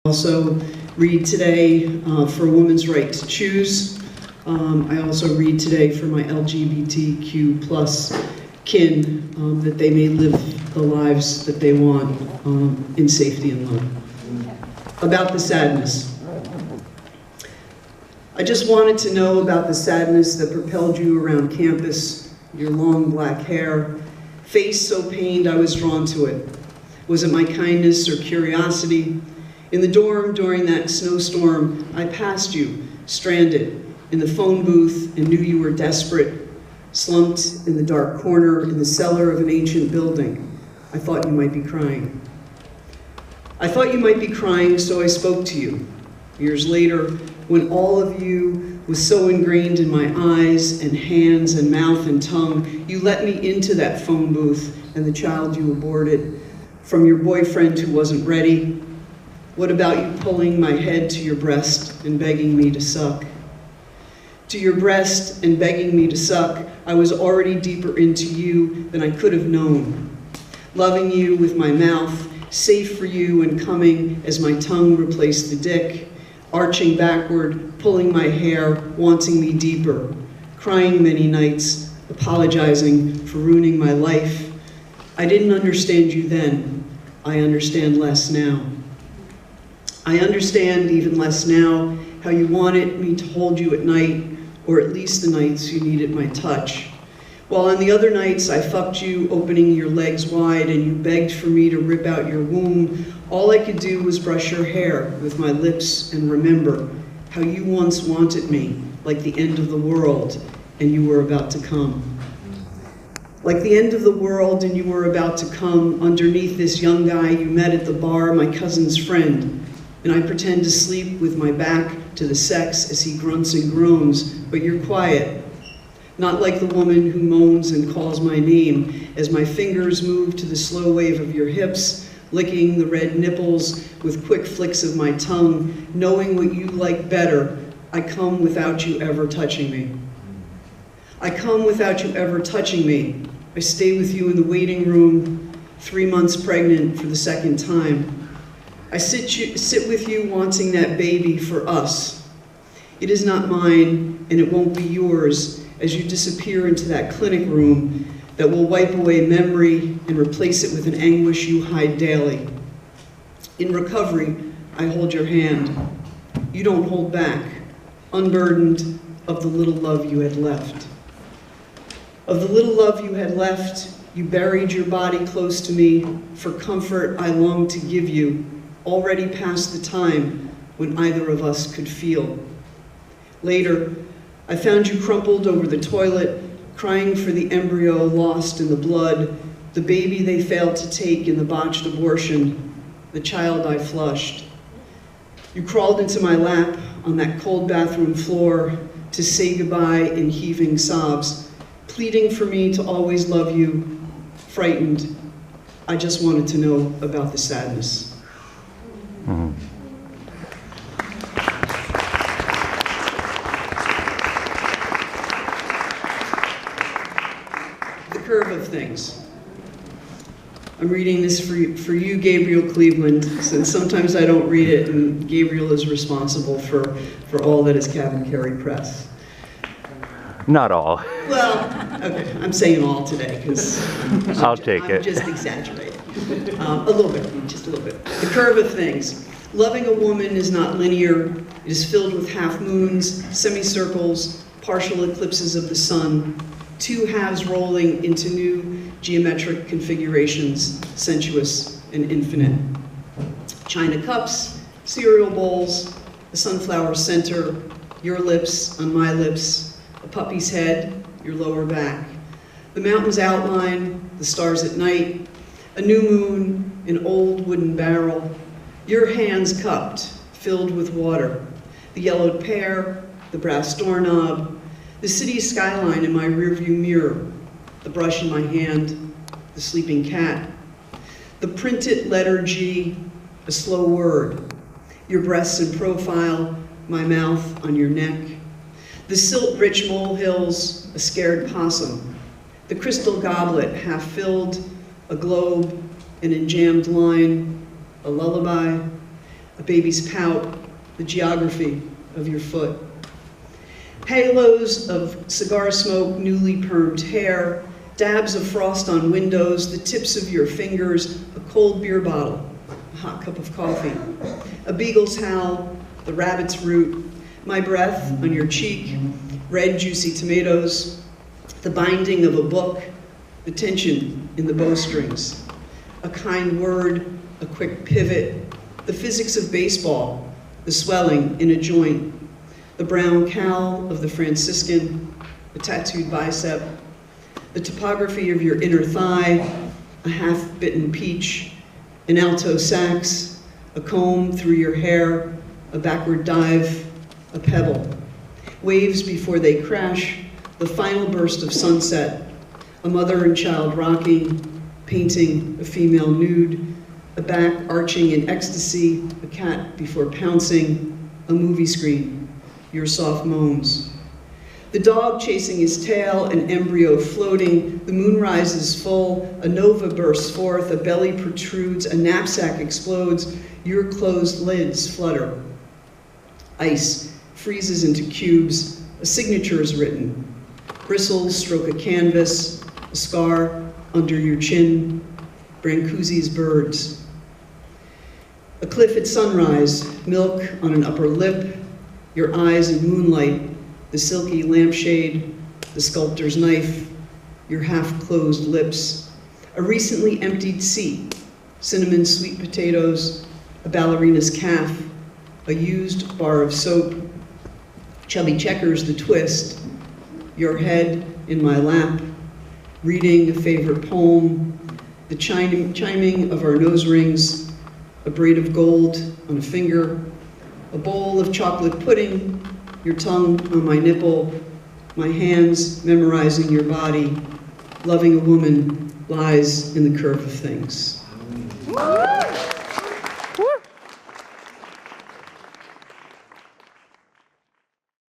Also read today for a woman's right to choose. I also read today for my LGBTQ plus kin, that they may live the lives that they want in safety and love. About the sadness. I just wanted to know about the sadness that propelled you around campus, your long black hair, face so pained I was drawn to it. Was it my kindness or curiosity? In the dorm during that snowstorm, I passed you, stranded, in the phone booth and knew you were desperate, slumped in the dark corner in the cellar of an ancient building. I thought you might be crying. I thought you might be crying, so I spoke to you. Years later, when all of you was so ingrained in my eyes and hands and mouth and tongue, you let me into that phone booth and the child you aborted from your boyfriend who wasn't ready. What about you pulling my head to your breast and begging me to suck? To your breast and begging me to suck, I was already deeper into you than I could have known. Loving you with my mouth, safe for you and coming as my tongue replaced the dick, arching backward, pulling my hair, wanting me deeper, crying many nights, apologizing for ruining my life. I didn't understand you then. I understand less now. I understand even less now how you wanted me to hold you at night, or at least the nights you needed my touch. While on the other nights I fucked you, opening your legs wide, and you begged for me to rip out your womb, all I could do was brush your hair with my lips and remember how you once wanted me, like the end of the world, and you were about to come. Like the end of the world and you were about to come, underneath this young guy you met at the bar, my cousin's friend, and I pretend to sleep with my back to the sex as he grunts and groans, but you're quiet. Not like the woman who moans and calls my name as my fingers move to the slow wave of your hips, licking the red nipples with quick flicks of my tongue, knowing what you like better. I come without you ever touching me. I come without you ever touching me. I stay with you in the waiting room, 3 months pregnant for the second time. I sit with you wanting that baby for us. It is not mine, and it won't be yours as you disappear into that clinic room that will wipe away memory and replace it with an anguish you hide daily. In recovery, I hold your hand. You don't hold back, unburdened of the little love you had left. Of the little love you had left, you buried your body close to me for comfort I longed to give you, already past the time when either of us could feel. Later, I found you crumpled over the toilet, crying for the embryo lost in the blood, the baby they failed to take in the botched abortion, the child I flushed. You crawled into my lap on that cold bathroom floor to say goodbye in heaving sobs, pleading for me to always love you, frightened. I just wanted to know about the sadness. Mm-hmm. The curve of things. I'm reading this for you, Gabriel Cleveland, since sometimes I don't read it, and Gabriel is responsible for all that is Cabin Carey Press. Not all. Well, okay, I'm saying all today because I'll take it. I'm just exaggerating. A little bit, just a little bit. The curve of things. Loving a woman is not linear. It is filled with half moons, semicircles, partial eclipses of the sun, two halves rolling into new geometric configurations, sensuous and infinite. China cups, cereal bowls, a sunflower center, your lips on my lips, a puppy's head, your lower back. The mountains outline, the stars at night, a new moon, an old wooden barrel, your hands cupped, filled with water, the yellowed pear, the brass doorknob, the city skyline in my rearview mirror, the brush in my hand, the sleeping cat, the printed letter G, a slow word, your breasts in profile, my mouth on your neck, the silt-rich molehills, a scared possum, the crystal goblet half filled, a globe, an enjambed line, a lullaby, a baby's pout, the geography of your foot. Halos of cigar smoke, newly permed hair, dabs of frost on windows, the tips of your fingers, a cold beer bottle, a hot cup of coffee, a beagle's howl, the rabbit's root, my breath on your cheek, red juicy tomatoes, the binding of a book, the tension in the bowstrings, a kind word, a quick pivot, the physics of baseball, the swelling in a joint, the brown cowl of the Franciscan, a tattooed bicep, the topography of your inner thigh, a half-bitten peach, an alto sax, a comb through your hair, a backward dive, a pebble, waves before they crash, the final burst of sunset, a mother and child rocking, painting a female nude, a back arching in ecstasy, a cat before pouncing, a movie screen, your soft moans. The dog chasing his tail, an embryo floating, the moon rises full, a nova bursts forth, a belly protrudes, a knapsack explodes, your closed lids flutter. Ice freezes into cubes, a signature is written. Bristles stroke a canvas, a scar under your chin, Brancusi's birds. A cliff at sunrise, milk on an upper lip, your eyes in moonlight, the silky lampshade, the sculptor's knife, your half-closed lips, a recently emptied seat, cinnamon sweet potatoes, a ballerina's calf, a used bar of soap, chubby checkers, the twist, your head in my lap, reading a favorite poem, the chiming of our nose rings, a braid of gold on a finger, a bowl of chocolate pudding, your tongue on my nipple, my hands memorizing your body, loving a woman lies in the curve of things.